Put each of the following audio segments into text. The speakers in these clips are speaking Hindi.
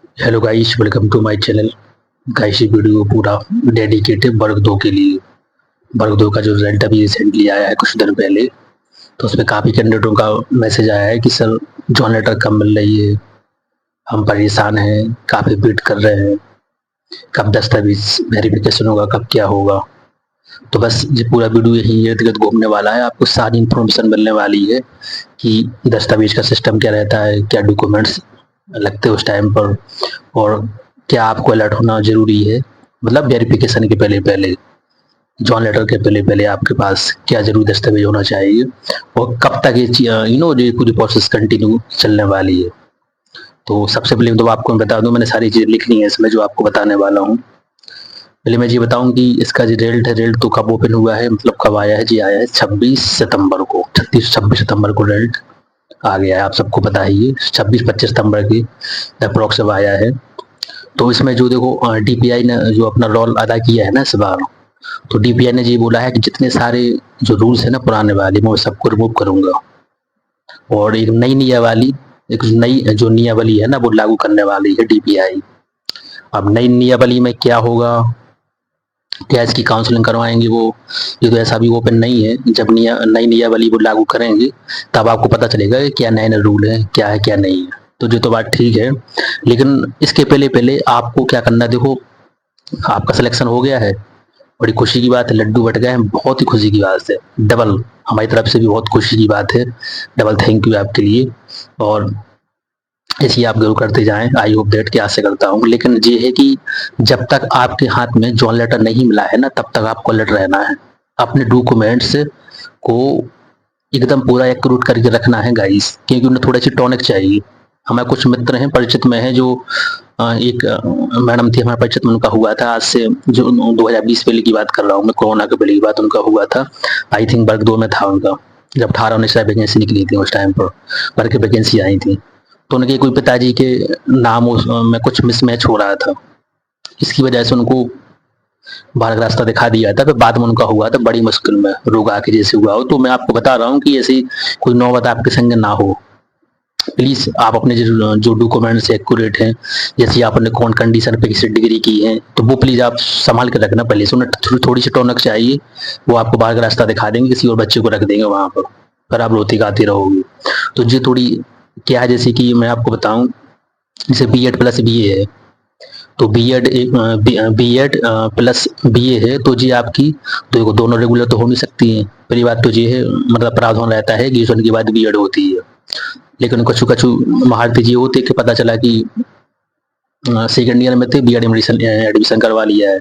Hello guys, welcome to my channel. Guys, ये वीडियो पूरा डेडिकेटेड वर्ग 2 के लिए। वर्ग 2 का जो रिजल्ट अभी रिसेंटली आया है कुछ दिन पहले, तो उसमें काफ़ी कैंडिडेटों का मैसेज आया है कि सर जॉइन लेटर कब मिल रही है, हम परेशान हैं, काफ़ी वेट कर रहे हैं, कब दस्तावेज वेरिफिकेशन होगा, कब क्या होगा। तो बस ये पूरा वीडियो यही इर्द गिर्द घूमने वाला है, आपको सारी इन्फॉर्मेशन मिलने वाली है कि दस्तावेज का सिस्टम क्या रहता है, क्या डॉक्यूमेंट्स लगते हैं उस टाइम पर, और क्या आपको अलर्ट होना ज़रूरी है। मतलब वेरिफिकेशन के पहले पहले, जॉइन लेटर के पहले पहले आपके पास क्या ज़रूरी दस्तावेज होना चाहिए, और कब तक ये जो पूरी प्रोसेस कंटिन्यू चलने वाली है। तो सबसे पहले तो आपको मैं बता दूं, मैंने सारी चीज़ें लिख ली हैं इसमें जो आपको बताने वाला हूँ। पहले मैं ये बताऊं कि इसका जो रिजल्ट है, रिजल्ट तो कब ओपन हुआ है, मतलब कब आया है जी, आया है 26 सितंबर को। 26 सितंबर को रिजल्ट आ गया है, आप सबको पता ही है। 26-25 सितंबर की अप्रोक्स आया है। तो इसमें जो देखो डीपीआई ने जो अपना रोल अदा किया है ना इस बार, तो डीपीआई ने ये बोला है कि जितने सारे जो रूल्स है ना पुराने वाले, मैं सबको रिमूव करूंगा, और एक नई नियमावली, एक नई जो नियमावली है ना वो लागू करने वाली है डीपीआई। अब नई नियमावली में क्या होगा, क्या इसकी काउंसलिंग करवाएंगे वो, ये तो ऐसा भी ओपन नहीं है। जब नई नियमावली वो लागू करेंगे तब आपको पता चलेगा कि क्या नए नए रूल है, क्या है क्या नहीं है। तो ये तो बात ठीक है, लेकिन इसके पहले पहले आपको क्या करना है, देखो आपका सिलेक्शन हो गया है, बड़ी खुशी की बात है, लड्डू बट गए हैं, बहुत ही खुशी की बात है। डबल हमारी तरफ से भी बहुत खुशी की बात है, डबल थैंक यू आपके लिए। और ऐसी आप जरूर करते जाएं, आई होप दैट, की आशा करता हूँ। लेकिन ये है कि जब तक आपके हाथ में जॉइन लेटर नहीं मिला है ना, तब तक आपको अलर्ट रहना है, अपने डॉक्यूमेंट्स को एकदम पूरा एक्यूरेट करके रखना है गाइस, क्योंकि उन्हें थोड़ी सी टॉनिक चाहिए। हमारे कुछ मित्र हैं परिचित में हैं, जो एक मैडम थी हमारे परिचित में, उनका हुआ था आज से जो 2020 पहले की बात कर रहा हूँ मैं, कोरोना के पहले की बात, उनका हुआ था। आई थिंक वर्ग 2 में था उनका, जब 18-19 वैकेंसी निकली थी उस टाइम पर, वर्ग की वैकेंसी आई थी। तो उनके कोई पिताजी के नाम में कुछ मिसमैच हो रहा था, इसकी वजह से उनको बाहर का रास्ता दिखा दिया था। फिर बाद में उनका हुआ था बड़ी मुश्किल में, रोग आके जैसे हुआ हो। तो मैं आपको बता रहा हूँ कि ऐसी कोई नौबत आपके संग ना हो। प्लीज आप अपने जो डॉक्यूमेंट्स एक्यूरेट हैं, जैसे आपने कौन कंडीशन पे किसी डिग्री की है, तो वो प्लीज आप संभाल के रखना। पहले से उन्हें थोड़ी सी टौनक चाहिए, वो आपको बाहर का रास्ता दिखा देंगे, किसी और बच्चे को रख देंगे वहां पर, फिर आप रोती गाती रहोगी। तो ये थोड़ी क्या है, जैसे कि मैं आपको बताऊं, जैसे बी एड प्लस बी ए है, तो बी एड प्लस बी ए है, तो जी आपकी तो दोनों रेगुलर तो हो नहीं सकती हैं। पहली बात तो ये है, मतलब प्रावधान रहता है ग्रेजुएशन के बाद बी एड होती है। लेकिन कछु कछु महारथी जी होते कि पता चला कि सेकेंड ईयर में थे, बी एड एडमिशन एडमिशन करवा लिया है।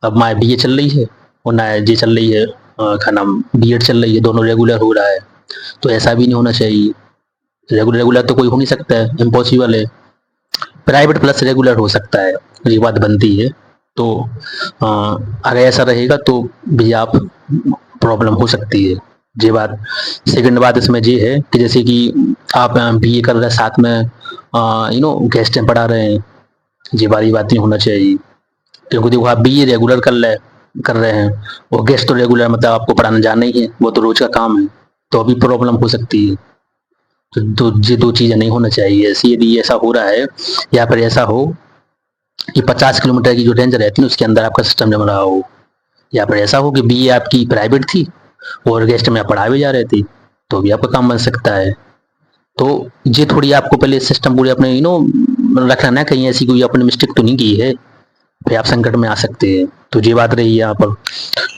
अब माए बी ए चल रही है और ना जी चल रही है, क्या नाम, बी एड चल रही है, दोनों रेगुलर हो रहा है। तो ऐसा भी नहीं होना चाहिए। रेगुलर रेगुलर तो कोई हो नहीं सकता है, इम्पॉसिबल है। प्राइवेट प्लस रेगुलर हो सकता है, ये बात बनती है। तो अगर ऐसा रहेगा तो भी आप प्रॉब्लम हो सकती है, ये बात। सेकंड बात इसमें ये है कि जैसे कि आप बीए कर रहे हैं, साथ में गेस्ट पढ़ा रहे हैं, ये वाली बात नहीं होना चाहिए। क्योंकि देखो आप बीए रेगुलर कर रहे हैं, और गेस्ट तो रेगुलर, मतलब आपको पढ़ाना जाना ही है, वो तो रोज का काम है। तो अभी प्रॉब्लम हो सकती है। तो ये दो चीजें नहीं होना चाहिए। ऐसी यदि ऐसा हो रहा है, या फिर ऐसा हो कि 50 किलोमीटर की जो रेंज रहती है उसके अंदर आपका सिस्टम जम रहा हो, या फिर ऐसा हो कि बीए आपकी प्राइवेट थी और गेस्ट में आप पढ़ा भी जा रहे थे, तो भी आपका काम बन सकता है। तो ये थोड़ी आपको पहले सिस्टम पूरे अपने रखना ना, कहीं ऐसी कोई आपने मिस्टेक तो नहीं की है, फिर आप संकट में आ सकते हैं। तो ये बात रही यहाँ पर।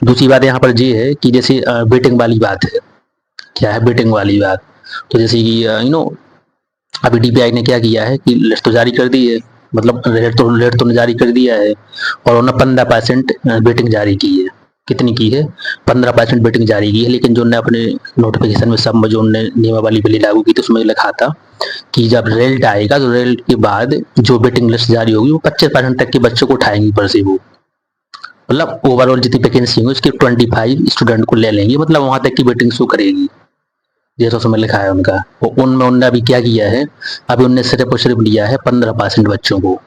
दूसरी बात यहाँ पर ये है कि जैसे बेटिंग वाली बात है। क्या है बेटिंग वाली बात, तो जैसे कि अभी डीपीआई ने क्या किया है कि लिस्ट तो जारी कर दी है, मतलब रेट तो जारी कर दिया है, और उन्होंने 15% बेटिंग जारी की है। कितनी की है? 15% बेटिंग जारी की है। लेकिन जो उन्होंने अपने नोटिफिकेशन में सब जो उन्होंने नियमावली बिल लागू की थी, उसमें लिखा था कि जब रिजल्ट आएगा तो रिजल्ट के बाद जो बेटिंग लिस्ट जारी होगी वो 25% तक के बच्चों को उठाएंगी पर से, वो मतलब ओवरऑल जितनी वैकेंसी होंगी उसके 25 स्टूडेंट को ले लेंगे, मतलब वहां तक की बेटिंग शो करेगी, जैसा उसमें लिखा है उनका। उनमें उन्होंने अभी क्या किया है, अभी उनने सिर्फ और सिर्फ लिया है 15% बच्चों को,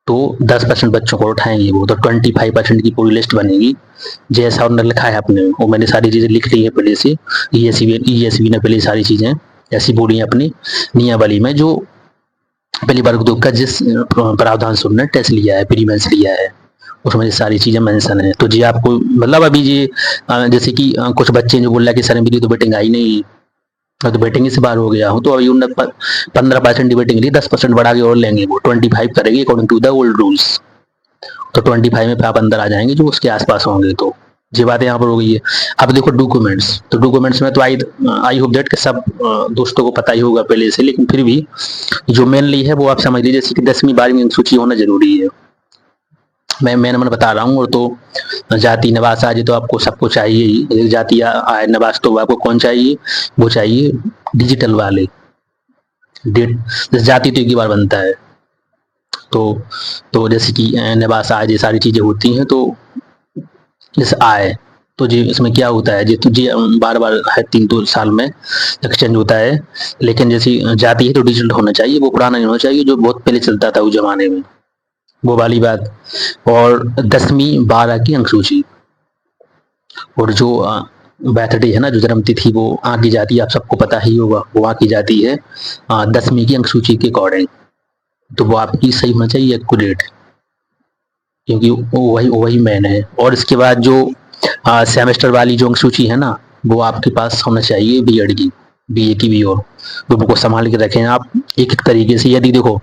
तो 10% बच्चों को उठाएंगे वो, तो 25% की पूरी लिस्ट बनेगी, जैसा उन्होंने लिखा है अपने। वो मैंने सारी चीजें लिख ली है पहले से, ईएसवी ने पहले सारी चीजें ऐसी बोली है अपनी नियमावली में, जो पहली वर्ग दो का जिस प्रावधान से उन्होंने टेस्ट लिया है, प्री मेंस लिया है, उसमें ये सारी चीजें मेंशन है। तो जी आपको मतलब अभी ये जैसे कि कुछ बच्चे जो बोल रहा है कि सर मेरी तो बेटिंग आई नहीं, मैं तो बेटिंग से बाहर हो गया हूँ, तो अभी उन्होंने 15% डिबेटिंग ली, 10% बढ़ा के और लेंगे, वो 25 करेंगे according to the old rules. तो 25 में आप अंदर आ जाएंगे जो उसके आसपास होंगे। तो ये बात यहाँ पर हो गई है। अब देखो डॉक्यूमेंट्स, तो डॉक्यूमेंट्स में तो आई होप दैट कि सब दोस्तों को पता ही होगा पहले से, लेकिन फिर भी जो मेनली है वो आप समझ लीजिए, जैसे कि 10वीं 12वीं सूची होना जरूरी है। मैं नंबर बता रहा हूँ। और तो जाति निवास आज तो आपको सबको चाहिए ही, जाति आय निवास तो आपको कौन चाहिए, वो चाहिए डिजिटल वाले। डेट जाति तो एक ही बार बनता है। तो जैसे कि निवास आय ये सारी चीजें होती हैं। तो जैसे आय तो जी इसमें क्या होता है जी, तो जी बार बार है 3 साल में एक्सचेंज होता है। लेकिन जैसी जाति है तो डिजिटल होना चाहिए, वो पुराना नहीं होना चाहिए जो बहुत पहले चलता था उस जमाने में, वो वाली बात। और 10वीं 12 की अंक सूची, और जो बर्थडे है ना, जो जन्म तिथि वो आगे जाती है, आप सबको पता ही होगा, वो आगे जाती है 10वीं की अंक सूची के अकॉर्डिंग। तो वो आपकी सही होना चाहिए एक्यूरेट, क्योंकि वही वही मैन है। और इसके बाद जो सेमेस्टर वाली जो अंक सूची है ना, वो आपके पास होना चाहिए बीएड की, बीए की भी। और दोनों को संभाल के रखें आप एक एक तरीके से। यदि देखो,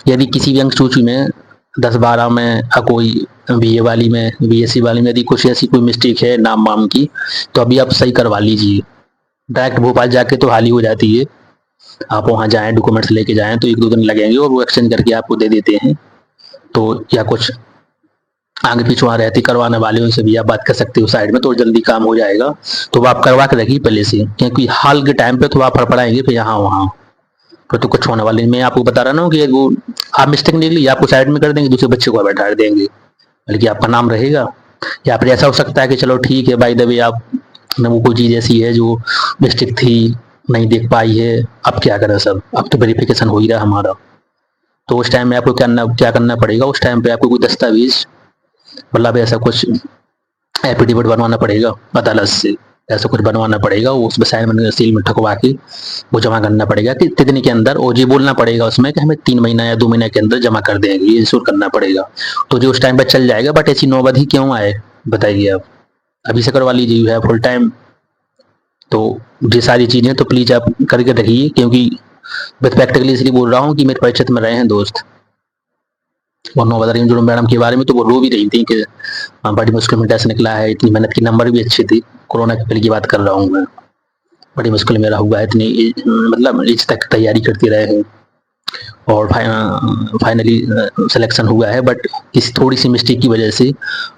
यदि किसी भी अंक सूची में 10 12 में कोई बीए वाली में, बीएससी वाली में यदि कुछ ऐसी कोई मिस्टेक है नाम वाम की, तो अभी आप सही करवा लीजिए। डायरेक्ट भोपाल जाके तो हाल ही हो जाती है, आप वहाँ जाएं डॉक्यूमेंट्स लेके जाएं तो 1 2 दिन लगेंगे और वो एक्सचेंज करके आपको दे देते हैं। तो या कुछ आगे पीछे वहाँ रहती करवाने वाले उनसे भी आप बात कर सकते हो साइड में, तो जल्दी काम हो जाएगा। तो वो आप करवा के रखिए पहले से, क्योंकि हाल के टाइम पे तो आप फड़फड़ाएंगे फिर यहाँ वहाँ, फिर तो कुछ होने वाले नहीं। मैं आपको बता रहा ना कि वो आप मिस्टेक निकली आपको साइड में कर देंगे, दूसरे बच्चे को बैठा देंगे, बल्कि आपका नाम रहेगा। या फिर ऐसा हो सकता है कि चलो ठीक है भाई दबे आप वो कोई चीज़ ऐसी है जो मिस्टेक थी नहीं देख पाई है, अब क्या करें सर, अब तो वेरिफिकेशन हो ही रहा हमारा। तो उस टाइम में आपको क्या करना पड़ेगा, उस टाइम पे आपको कोई दस्तावेज मतलब ऐसा कुछ एफिडेविट बनवाना पड़ेगा अदालत से, ऐसा कुछ बनवाना पड़ेगा, वो उसमें साइन सील में ठकवा के वो जमा करना पड़ेगा कि इतने दिन के अंदर, और ये बोलना पड़ेगा उसमें कि हमें 3 महीना या 2 महीने के अंदर जमा कर देंगे, ये इंश्योर करना पड़ेगा। तो जो उस टाइम पर चल जाएगा। बट ऐसी नौबत ही क्यों आए बताइए आप, अभी से करवा लीजिए, यू है फुल टाइम। तो ये सारी चीजें तो प्लीज आप करके रखिए, क्योंकि विद प्रैक्टिकली इसलिए बोल रहा हूँ कि मेरे परिचित में रहे हैं दोस्त, और नौ बता रही हूँ मैडम के बारे में, तो वो रो भी रही थी कि बड़ी मुश्किल में टेस्ट निकला है, इतनी मेहनत की, नंबर भी अच्छे थे, कोरोना के पहले की बात कर रहा हूँ मैं, बड़ी मुश्किल मेरा हुआ है, इतनी मतलब एज तक तैयारी करते रहे हैं, और फाइनली सिलेक्शन हुआ है। बट किसी थोड़ी सी मिस्टेक की वजह से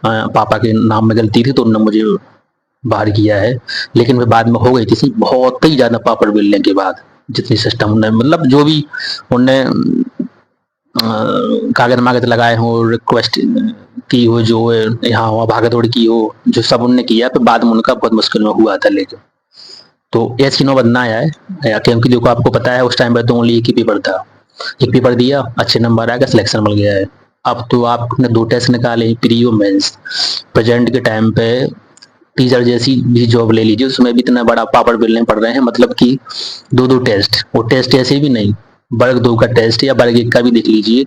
पापा के नाम में गलती थी तो उन्होंने मुझे बाहर किया है। लेकिन फिर बाद में हो गई थी बहुत ही ज़्यादा पापड़ बेलने के बाद, जितनी सिस्टम उन्होंने मतलब जो भी उनने कागज मागज लगाए हो, रिक्वेस्ट की हो, जो यहाँ हुआ भागा दौड़ की हो, जो सब उनने किया, फिर बाद में उनका बहुत मुश्किल में हुआ था। लेकिन तो ऐसी नौबत ना आए, क्योंकि देखो आपको पता है उस टाइम पर तो ओनली एक ही पेपर था, एक पेपर दिया, अच्छे नंबर आ गया, सिलेक्शन मिल गया है। अब तो आपने 2 टेस्ट निकाले, प्री और मेंस। प्रेजेंट के टाइम पे टीचर जैसी भी जॉब ले लीजिए, उसमें भी इतना बड़ा पापड़ बेलने पड़ रहे हैं, मतलब कि 2 टेस्ट, वो टेस्ट ऐसे भी नहीं, वर्ग 2 का टेस्ट या वर्ग 1 का भी देख लीजिए,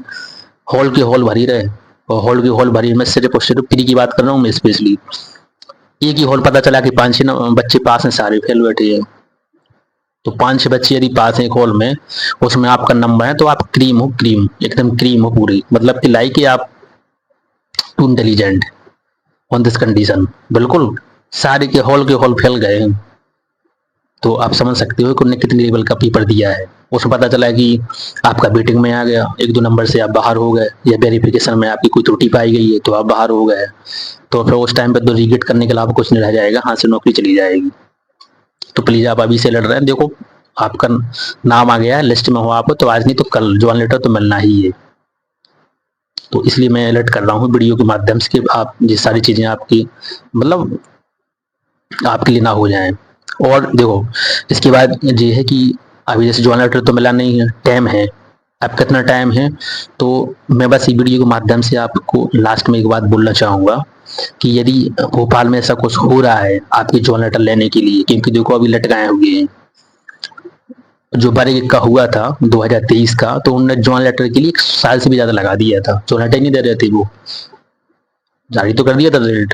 हॉल के हॉल भरी रहे, और हॉल की हॉल भरी, मैं सिर्फ और सिर्फ प्री की बात कर रहा हूँ मैं स्पेशली। एक ही हॉल पता चला कि 5 6 बच्चे पास हैं, सारे फेल बैठे हैं। तो 5 6 बच्चे यदि पास हैं एक हॉल में, उसमें आपका नंबर है, तो आप क्रीम हो, क्रीम एकदम क्रीम हो पूरी, मतलब कि लाइक आप to intelligent on this condition, बिल्कुल सारे के हॉल फैल गए हैं। तो आप समझ सकते हो कि उन्होंने कितने लेवल का पेपर दिया है। उसमें पता चला कि आपका वेटिंग में आ गया, 1 2 नंबर से आप बाहर हो गए, या वेरिफिकेशन में आपकी कोई त्रुटि पाई गई है तो आप बाहर हो गए। तो फिर उस टाइम पे तो रिगेट करने के अलावा कुछ नहीं रह जाएगा, हाथ से नौकरी चली जाएगी। तो प्लीज आप अभी से लड़ रहे हैं, देखो आपका नाम आ गया है, लिस्ट में हो आप, तो आज नहीं तो कल ज्वाइन लेटर तो मिलना ही है। तो इसलिए मैं अलर्ट कर रहा हूँ वीडियो के माध्यम से कि आप ये सारी चीजें आपकी मतलब आपके लिए ना हो जाए। और देखो इसके बाद ये है कि अभी जैसे ज्वाइन लेटर तो मिला नहीं है, टाइम है, अब कितना टाइम है, तो मैं बस वीडियो के माध्यम से आपको लास्ट में एक बात बोलना चाहूँगा कि यदि भोपाल में ऐसा कुछ हो रहा है आपके ज्वाइन लेटर लेने के लिए, क्योंकि देखो अभी लटकाए हुए हैं, जो बारीक का हुआ था 2023 का, तो उन्होंने जॉन लेटर के लिए 1 साल से भी ज्यादा लगा दिया था। जॉन लेटर नहीं दे रहे थे, वो जारी तो कर दिया था रिजल्ट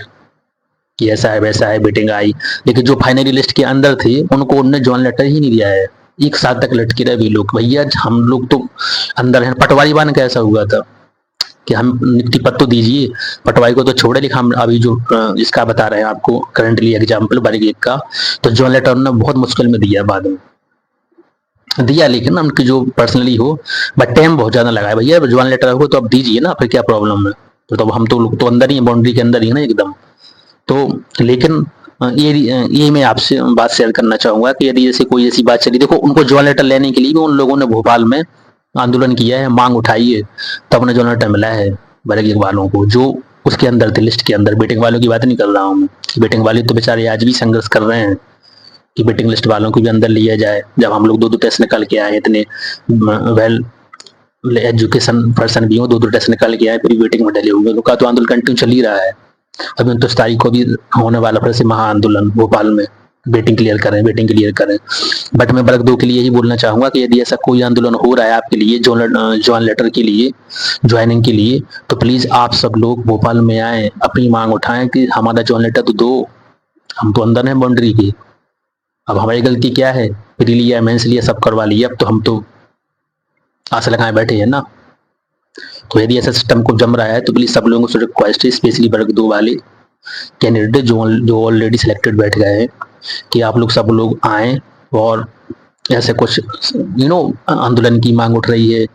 कि ऐसा है वैसा है, बेटिंग आई, लेकिन जो फाइनली लिस्ट के अंदर थे उनको उन्होंने जॉन लेटर ही नहीं दिया है। 1 साल तक लटके रहे भी लोग। भैया हम लोग तो अंदर हैं। पटवारी बान कैसा हुआ था कि हम नियुक्ति पत्र तो दीजिए, पटवारी को तो छोड़े, लेकिन हम अभी जो इसका बता रहे हैं आपको करंटली एग्जाम्पल बारीक का, तो जॉन लेटर उन्होंने बहुत मुश्किल में दिया, बाद में दिया, लेकिन उनकी जो पर्सनली हो, बट टाइम बहुत ज्यादा लगा है। भैया जॉन लेटर हो तो अब दीजिए ना, फिर क्या प्रॉब्लम है? तो हम तो लोग तो अंदर ही है, बाउंड्री के अंदर ही है ना एकदम। तो लेकिन ये मैं आपसे बात शेयर करना चाहूंगा कि यदि जैसे कोई ऐसी बात चली, देखो उनको जॉन लेटर लेने के लिए भी उन लोगों ने भोपाल में आंदोलन किया है, मांग उठाई है, तब उन्हें जॉन लेटर मिला है बरेली वालों को, जो उसके अंदर थे, लिस्ट के अंदर। बेटिंग वालों की बात नहीं कर रहा हूँ मैं, बेटिंग वाले तो बेचारे आज भी संघर्ष कर रहे हैं कि वेटिंग लिस्ट वालों को भी अंदर लिया जाए। जब हम लोग 2-2 टेस्ट निकाल के आए, इतने वेल एजुकेशन पर्सन भी हो, 2-2 टेस्ट निकाल के आए, फिर वेटिंग में डले हुए, उनका तो आंदोलन कंटिन्यू चल ही रहा है। अभी 29 तारीख को भी होने वाला फिर से महा आंदोलन भोपाल में, वेटिंग क्लियर करें, वेटिंग क्लियर करें। बट मैं वर्ग 2 के लिए यही बोलना चाहूंगा कि यदि ऐसा कोई आंदोलन हो रहा है आपके लिए जॉन लेटर के लिए, ज्वाइनिंग के लिए, तो प्लीज आप सब लोग भोपाल में आए, अपनी मांग उठाएं कि हमारा जॉन लेटर तो दो। हम तो अंदर हैं बाउंड्री के। अब हमारी गलती क्या है? प्री लिया, मेंस लिया, सब करवा लिया, अब तो हम तो आशा लगाए बैठे हैं ना। तो यदि ऐसा सिस्टम को जम रहा है तो प्लीज सब लोगों से रिक्वेस्ट है, स्पेशली वर्ग 2 वाले कैंडिडेट जो ऑलरेडी सिलेक्टेड बैठ गए हैं, कि आप लोग सब लोग आए, और ऐसे कुछ आंदोलन की मांग उठ रही है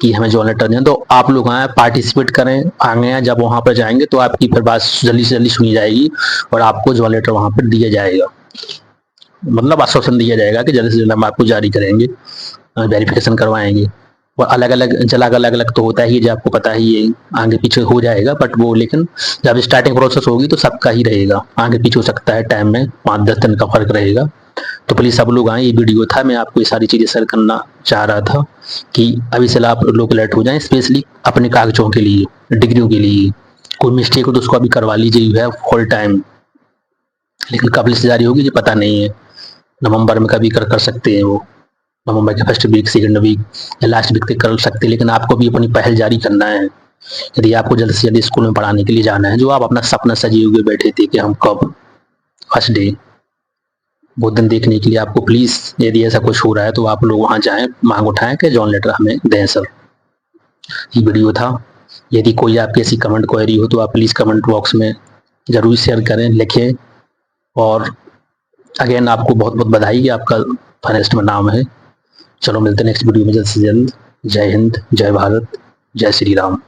कि हमें जॉन लेटर दें, तो आप लोग आए, पार्टिसिपेट करें, आगे आए। जब वहां पर जाएंगे तो आपकी फिर बात जल्दी से जल्दी सुनी जाएगी और आपको जॉन लेटर वहां पर दिया जाएगा, मतलब आश्वासन दिया जाएगा कि जल्द से जल्द हम आपको जारी करेंगे, वेरिफिकेशन करवाएंगे। और अलग अलग तो होता ही है, जो आपको पता ही है, आगे पीछे हो जाएगा, बट वो लेकिन जब स्टार्टिंग प्रोसेस होगी तो सबका ही रहेगा, आगे पीछे हो सकता है, टाइम में 5-10 दिन का फर्क रहेगा। तो प्लीज सब लोग आए। ये वीडियो था, मैं आपको ये सारी चीजें शेयर करना चाह रहा था कि अभी से आप लोग अलर्ट हो जाएं, स्पेशली अपने कागजों के लिए, डिग्रियों के लिए। कोई मिस्टेक हो तो उसको अभी करवा लीजिए, यू हैव फुल टाइम। लेकिन कब लिस्ट जारी होगी ये पता नहीं है, नवंबर में कभी कर सकते हैं वो, नवंबर के फर्स्ट वीक, सेकंड वीक या लास्ट वीक तक कर सकते हैं। लेकिन आपको भी अपनी पहल जारी करना है, यदि आपको जल्द से जल्द स्कूल में पढ़ाने के लिए जाना है, जो आप अपना सपना सजे हुए बैठे थे कि हम कब फर्स्ट डे, वो दिन देखने के लिए आपको प्लीज, यदि ऐसा कुछ हो रहा है तो आप लोग वहां जाएं, मांग उठाएं कि जॉन लेटर हमें दें सर। ये वीडियो था। यदि कोई आपकी ऐसी कमेंट क्वेरी हो तो आप प्लीज कमेंट बॉक्स में जरूर शेयर करें, लिखें। और अगेन आपको बहुत बहुत बधाई कि आपका फर्स्ट में नाम है। चलो मिलते हैं नेक्स्ट वीडियो में जल्द से जल्द। जय हिंद, जय भारत, जय श्री राम।